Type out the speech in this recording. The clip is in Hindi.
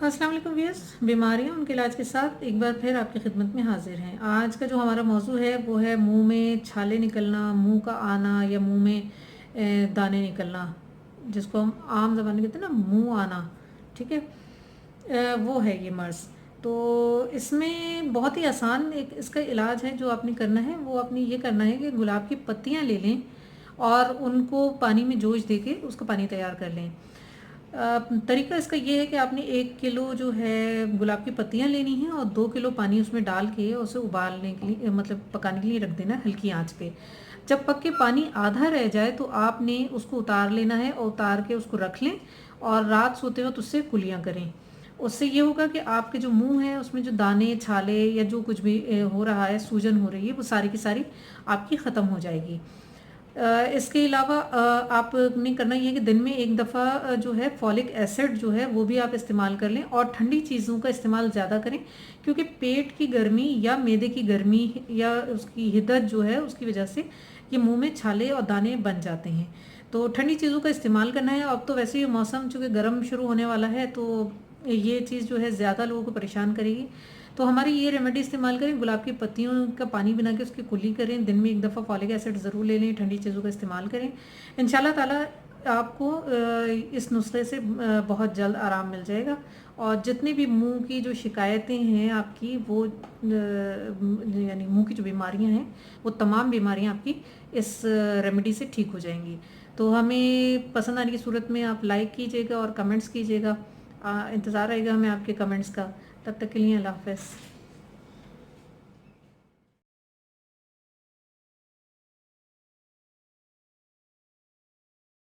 अस्सलाम वालेकुम व्यूअर्स, बीमारियां उनके इलाज के साथ एक बार फिर आपकी खिदमत में हाजिर हैं। आज का जो हमारा मौजू है वो है मुंह में छाले निकलना, मुंह का आना या मुंह में दाने निकलना, जिसको हम आम ज़बान में कहते हैं ना मुंह आना। ठीक है, वो है ये मर्ज़। तो इसमें बहुत ही आसान एक इसका इलाज है। जो आपने करना है वो आपने ये करना है कि गुलाब की पत्तियां ले लें और उनको पानी में जोश दे के उसका पानी तैयार कर लें। तरीका इसका ये है कि आपने 1 किलो जो है गुलाब की पत्तियां लेनी है और 2 किलो पानी उसमें डाल के उसे उबालने के लिए मतलब पकाने के लिए रख देना हल्की आंच पे। जब पक के पानी आधा रह जाए तो आपने उसको उतार लेना है और उतार के उसको रख लें और रात सोते वक्त उससे कुलियाँ करें। उससे ये होगा कि आपके जो मुंह है उसमें जो दाने छाले या जो कुछ भी हो रहा है, सूजन हो रही है, वो सारी की सारी आपकी ख़त्म हो जाएगी। इसके अलावा आपने करना ये है कि दिन में एक दफ़ा जो है फॉलिक एसिड जो है वो भी आप इस्तेमाल कर लें और ठंडी चीज़ों का इस्तेमाल ज़्यादा करें, क्योंकि पेट की गर्मी या मैदे की गर्मी या उसकी हिद्दत जो है उसकी वजह से ये मुंह में छाले और दाने बन जाते हैं। तो ठंडी चीज़ों का इस्तेमाल करना है। अब तो वैसे ही मौसम चूँकि गर्म शुरू होने वाला है तो ये चीज़ जो है ज़्यादा लोगों को परेशान करेगी। तो हमारी ये रेमेडी इस्तेमाल करें, गुलाब की पत्तियों का पानी बना के उसकी कुल्ली करें, दिन में एक दफ़ा फॉलिक एसिड ज़रूर ले लें, ठंडी चीज़ों का इस्तेमाल करें। इंशाल्लाह ताला आपको इस नुस्खे से बहुत जल्द आराम मिल जाएगा और जितनी भी मुंह की जो शिकायतें हैं आपकी वो यानी मुंह की जो बीमारियां हैं वो तमाम बीमारियां आपकी इस रेमेडी से ठीक हो जाएंगी। तो हमें पसंद आने की सूरत में आप लाइक कीजिएगा और कमेंट्स कीजिएगा। इंतज़ार रहेगा हमें आपके कमेंट्स का। तब तक के लिए अल्लाह हाफ़िज़।